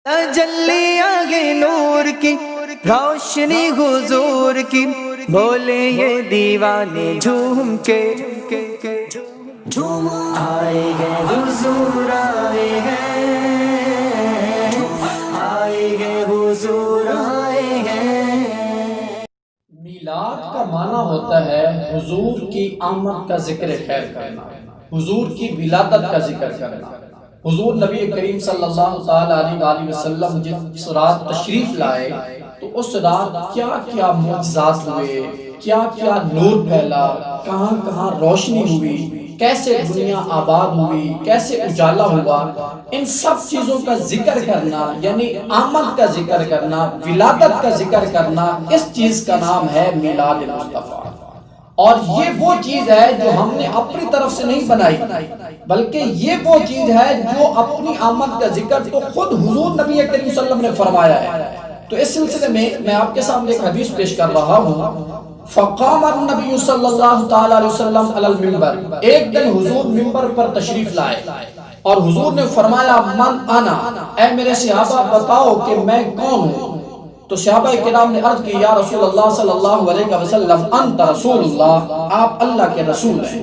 تجلی آگے نور کی روشنی حضور کی، بولے یہ دیوانے جھوم کے جھوم آئے ہیں حضور آئے ہیں، آئے ہیں حضور آئے ہیں۔ میلاد کا معنی ہوتا ہے حضور کی آمد کا ذکر خیر کرنا، حضور کی ولادت کا ذکر کرنا۔ حضور نبی کریم صلی اللہ علیہ وسلم جس رات تشریف لائے تو اس رات کیا کیا معجزات ہوئے، کیا کیا نور پھیلا، کہاں کہاں روشنی ہوئی، کیسے دنیا آباد ہوئی، کیسے اجالا ہوا، ان سب چیزوں کا ذکر کرنا یعنی آمد کا ذکر کرنا، ولادت کا ذکر کرنا، اس چیز کا نام ہے میلاد مصطفیٰ۔ اور یہ وہ چیز ہے جو ہم نے اپنی طرف سے نہیں بنائی، بلکہ یہ وہ چیز ہے جو اپنی آمد کا ذکر تو خود حضور نبی کریم صلی اللہ علیہ وسلم نے فرمایا ہے۔ تو اس سلسلے میں آپ کے سامنے ایک حدیث پیش کر رہا ہوں۔ فقام النبی صلی اللہ علیہ وسلم علی المنبر، ایک دن حضور منبر پر تشریف لائے اور حضور نے فرمایا من انا، اے میرے صحابہ بتاؤ کہ میں کون ہوں۔ تو صحابہ کرام نے عرض کی یا رسول اللہ صلی اللہ علیہ وسلم انت رسول اللہ، آپ اللہ کے رسول ہیں۔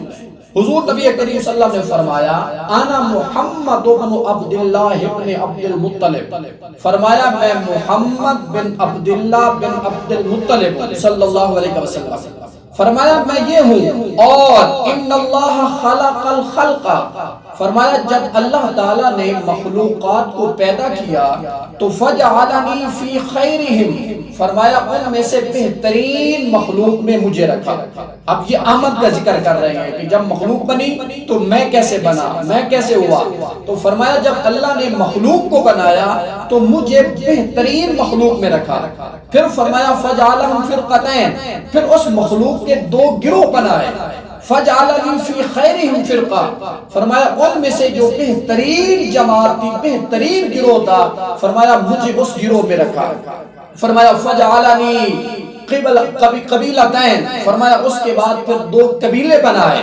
حضور نبی کریم صلی اللہ علیہ وسلم نے فرمایا انا محمد بن عبداللہ بن عبد المطلب، فرمایا میں محمد بن عبداللہ بن عبد المطلب صلی اللہ علیہ وسلم، فرمایا میں یہ ہوں۔ اور ان اللہ خلق الخلق، فرمایا جب اللہ تعالیٰ نے مخلوقات کو پیدا کیا تو فجعلنی فی خیرہم، فرمایا ان میں سے بہترین مخلوق میں مجھے رکھا۔ اب یہ آمد کا ذکر کر رہے ہیں کہ جب مخلوق بنی تو میں کیسے بنا، میں کیسے ہوا۔ تو فرمایا جب اللہ نے مخلوق کو بنایا تو مجھے بہترین مخلوق میں رکھا۔ پھر فرمایا فجعلہم فرقتین، پھر اس مخلوق کے دو گروہ بنائے۔ فجعلنی فی خیرہم فرقہ، فرمایا ان میں سے جو بہترین جماعت تھی، بہترین گروہ تھا، فرمایا مجھے اس گروہ میں رکھا۔ فرمایا فجعلنی قبیلتین، فرمایا اس کے بعد پھر دو قبیلے بنائے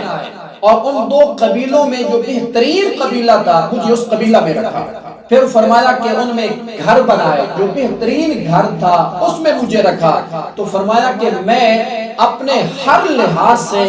اور ان دو قبیلوں میں جو بہترین قبیلہ تھا مجھے اس قبیلہ میں رکھا۔ پھر فرمایا کہ ان میں گھر بنائے، جو بہترین گھر تھا اس میں مجھے رکھا۔ تو فرمایا کہ میں اپنے ہر لحاظ سے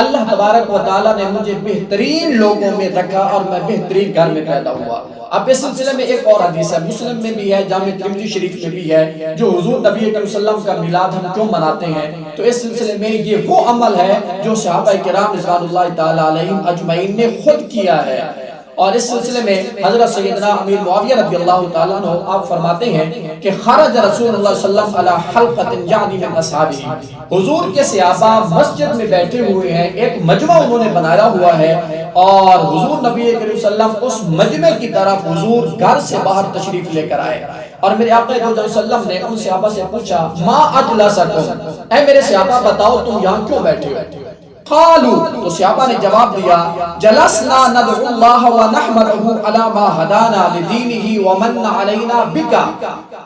اللہ تبارک و تعالیٰ نے مجھے بہترین لوگوں میں رکھا اور میں بہترین گھر میں پیدا ہوا۔ اب اس سلسلے میں ایک اور حدیث ہے، مسلم میں بھی ہے، جامع ترمذی شریف میں بھی ہے، جو حضور نبی کریم صلی اللہ علیہ وسلم کا میلاد ہم کیوں مناتے ہیں۔ تو اس سلسلے میں یہ وہ عمل ہے جو صحابہ کرام رضوان اللہ تعالی علیہم اجمعین نے خود کیا ہے۔ اور اس سلسلے میں حضرت سیدنا امیر معاویہ رضی اللہ تعالیٰ عنہ آپ فرماتے ہیں کہ خرج رسول اللہ صلی اللہ علیہ وسلم علی حلقۃ یعنی من اصحابہ، حضور کے صحابہ مسجد میں بیٹھے ہوئے ہیں، ایک مجمع انہوں نے بنایا ہوا ہے اور حضور نبی کریم صلی اللہ علیہ وسلم اس مجمع کی طرف حضور گھر سے باہر تشریف لے کر آئے اور میرے آقا صلی اللہ علیہ وسلم نے ان صحابہ سے پوچھا ما اجلسکم، اے میرے صحابہ بتاؤ تم یہاں کیوں بیٹھے ہو۔ قالوا، تو صحابہ نے جواب دیا جلسنا ندعو اللہ ونحمدہ علی ما ہدانا لدینہ ومن علینا بکا،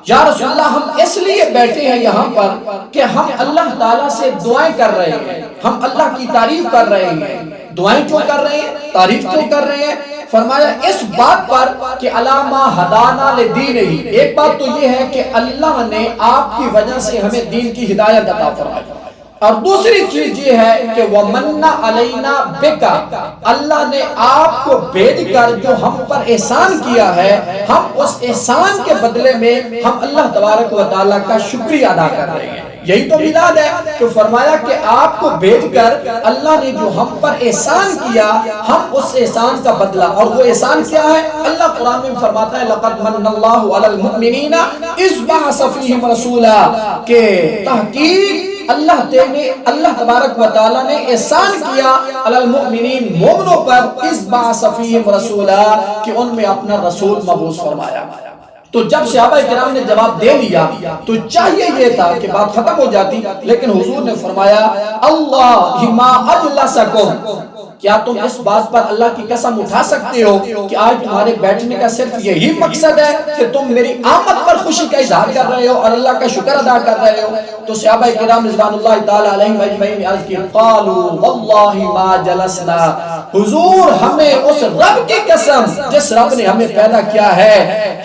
یا رسول اللہ ہم اس لیے بیٹھے ہیں یہاں پر کہ ہم اللہ تعالیٰ سے دعائیں کر رہے ہیں، ہم اللہ کی تعریف کر رہے ہیں۔ دعائیں کیوں کر رہے ہیں، تعریف کیوں کر رہے ہیں؟ فرمایا اس بات پر کہ علی ما ہدانا لدینہ، ایک بات تو یہ ہے کہ اللہ نے آپ کی وجہ سے ہمیں دین کی ہدایت عطا فرمائی، اور دوسری چیز یہ ہے کہ وَمَنَّ عَلَيْنَا بِكَ، اللہ نے آپ کو بھیج کر جو ہم پر احسان کیا ہے، ہم اس احسان کے بدلے میں ہم اللہ تبارک و تعالیٰ کا شکریہ ادا کر رہے ہیں۔ یہی تو میلاد ہے۔ تو فرمایا کہ آپ کو بھیج کر اللہ نے جو ہم پر احسان کیا ہم اس احسان کا بدلہ، اور وہ احسان کیا ہے؟ اللہ قرآن میں فرماتا ہے لَقَدْ مَنَّ اللَّهُ عَلَى الْمُؤْمِنِينَ إِذْ بَعَثَ فِيهِمْ رَسُولًا، کہ تحقیق اللہ تبارک و تعالیٰ نے احسان کیا علی المؤمنین، مومنوں پر، اذ بعث فیہم رسولا، کہ ان میں اپنا رسول مبعوث فرمایا۔ تو جب صحابہ کرام نے جواب دے لیا تو چاہیے یہ تھا کہ بات ختم ہو جاتی، لیکن حضور نے فرمایا اللہ ما اجلسکم، کیا تم اس بات پر اللہ کی قسم اٹھا سکتے ہو کہ آج تمہارے بیٹھنے کا صرف یہی مقصد ہے کہ تم میری آمد پر خوشی کا اظہار کر رہے ہو اور اللہ کا شکر ادا کر رہے ہو؟ تو صحابہ کرام رضوان اللہ تعالی علیہم اجمعین نے عرض کی قالوا واللہ ما جلسنا، حضور ہمیں اس رب کی قسم جس رب نے ہمیں پیدا کیا ہے،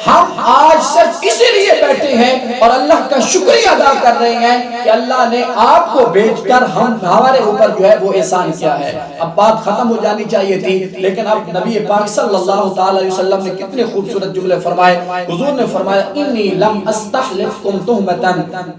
ہم آج صرف اسی لیے بیٹھے ہیں اور اللہ کا شکریہ ادا کر رہے ہیں کہ اللہ نے آپ کو بھیج کر ہمارے اوپر جو ہے وہ احسان کیا ہے۔ اب بات ختم ہو جانی چاہیے تھی، لیکن اب نبی پاک صلی اللہ تعالی علیہ وسلم نے کتنے خوبصورت جملے فرمائے۔ حضور نے فرمایا انی لم استحلفکم تہمتا،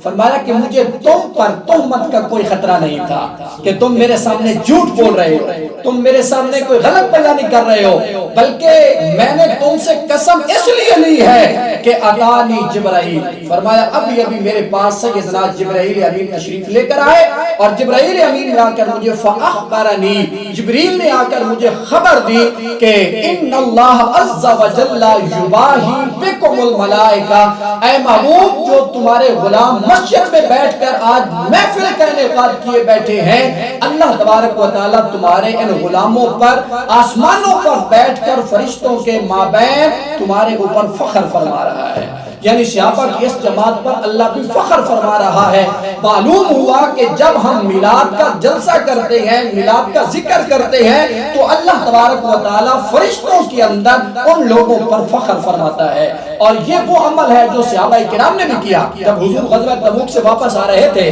فرمایا کہ مجھے تم پر تہمت کا کوئی خطرہ نہیں تھا کہ تم میرے سامنے جھوٹ بول رہے ہو، تم میرے سامنے کوئی غلط بیانی کر رہے ہو، بلکہ میں نے تم سے قسم اس لیے لی ہے کہ اتانی جبرائیل، فرمایا ابھی ابھی میرے پاس سیدنا جبرائیل امین تشریف لے کر آئے اور جبرائیل امین آ کر مجھے فاخبرنی، جبریل نے آ کر مجھے خبر دی کہ ان اللہ عز و جل یباہی بکم الملائکہ، اے محبوب جو تمہارے غلام مسجد میں بیٹھ کر آج محفل کا انعقاد کیے بیٹھے ہیں، اللہ تبارک و تعالی تمہارے ان غلاموں پر آسمانوں پر بیٹھ کر فرشتوں کے مابین تمہارے اوپر فخر فرما رہا ہے۔ یعنی صحابہ کی اس جماعت پر اللہ بھی فخر فرما رہا ہے۔ معلوم ہوا کہ جب ہم میلاد کا جلسہ کرتے ہیں، میلاد کا ذکر کرتے ہیں، تو اللہ تبارک و تعالی فرشتوں کے اندر ان لوگوں پر فخر فرماتا ہے۔ اور یہ وہ عمل ہے جو صحابہ کرام نے بھی کیا۔ جب حضور غزوہ تبوک سے واپس آ رہے تھے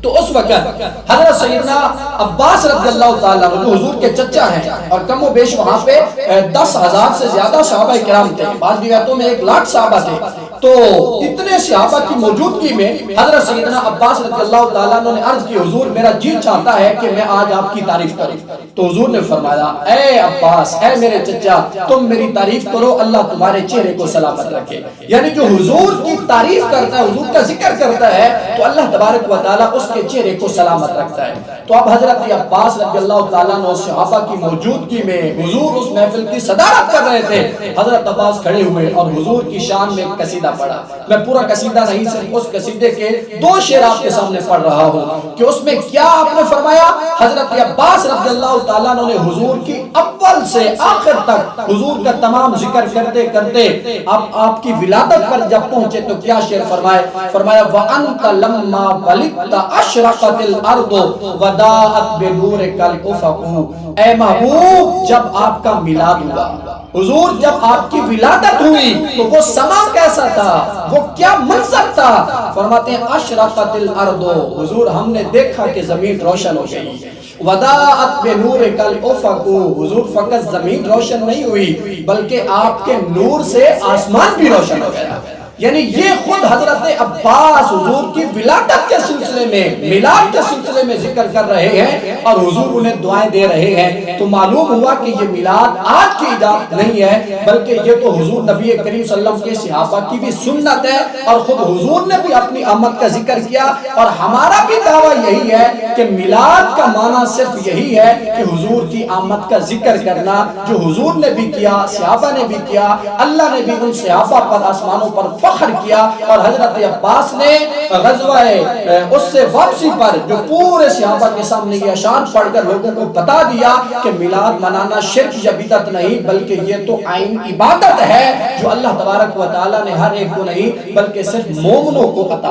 تو اس وقت حضرت سیدنا عباس رضی اللہ تعالیٰ عنہ جو حضور کے چچا ہیں اور کم و بیش وہاں پہ 10,000 سے زیادہ صحابہ کرام تھے، بعض روایتوں میں 1,00,000 صحابہ تھے، تو اتنے صحابہ کی موجودگی میں حضرت سیدنا عباس رضی اللہ تعالیٰ عنہ نے عرض کی حضور میرا جی چاہتا ہے کہ میں آج آپ کی تعریف کروں۔ تو حضور نے فرمایا اے عباس، اے میرے چچا، تم میری تعریف کرو، اللہ تمہارے چہرے کو سلامت رکھے۔ یعنی جو حضور کی تعریف کرتا ہے، حضور کا ذکر کرتا ہے، تو اللہ تبارک و تعالیٰ اس کے چہرے کو سلامت رکھتا ہے۔ تو اب حضرت عباس رضی اللہ تعالیٰ عنہ صحابہ کی موجودگی میں حضور اس محفل کی صدارت کر رہے تھے۔ حضرت عباس کھڑے ہوئے اور حضور کی شان میں ایک قصیدہ پڑھا۔ میں پورا قصیدہ نہیں، صرف اس قصیدے کے 2 شعر آپ کے سامنے پڑھ رہا ہوں کہ اس میں کیا آپ نے فرمایا۔ حضرت عباس رضی اللہ تعالیٰ عنہ نے حضور کی اول سے آخر تک حضور کا تمام ذکر کرتے کرتے اب آپ کی ولادت پر جب پہنچے تو کیا شعر فرمائے؟ فرمایا وَأَنْتَ لَمَّا وَلِدْتَ أَشْرَقَتِ الْأَرْضُ وَدَاءَتْ بِنُورِكَ الْأُفُقُ، اے محبوب جب آپ کا میلاد ہوا، حضور جب آپ کی ولادت ہوئی تو وہ سما کیسا تھا، وہ کیا منظر تھا؟ فرماتے ہیں اشرقت الارض، حضور ہم نے دیکھا کہ زمین روشن ہو گئی۔ وَدَاءَتْ بِنُورِكَ الْأُفُقُ، حضور فقط زمین روشن نہیں ہوئی بلکہ آپ کے نور سے آسمان بھی روشن ہو گیا۔ یعنی یہ خود حضرت عباس حضور کی ولادت کے سلسلے میں، میلاد کے سلسلے میں ذکر کر رہے ہیں اور حضور انہیں دعائیں دے رہے ہیں۔ تو معلوم ہوا کہ یہ میلاد آج کی ایجاد نہیں ہے بلکہ یہ تو حضور نبی کریم صلی اللہ علیہ وسلم کے صحابہ کی بھی سنت ہے اور خود حضور نے بھی اپنی آمد کا ذکر کیا۔ اور ہمارا بھی دعویٰ یہی ہے کہ میلاد کا معنی صرف یہی ہے کہ حضور کی آمد کا ذکر کرنا، جو حضور نے بھی کیا، صحابہ نے بھی کیا، اللہ نے بھی ان صحابہ پر آسمانوں پر فخر کیا۔ اور حضرت عباس نے غزوہ اس سے واپسی پر جو پورے صحابہ کے سامنے یہ اشعار پڑھ کر لوگوں کو بتا دیا کہ میلاد منانا شرک یا بدعت نہیں بلکہ یہ تو عین عبادت ہے جو اللہ تبارک و تعالی نے ہر ایک کو نہیں بلکہ صرف مومنوں کو عطا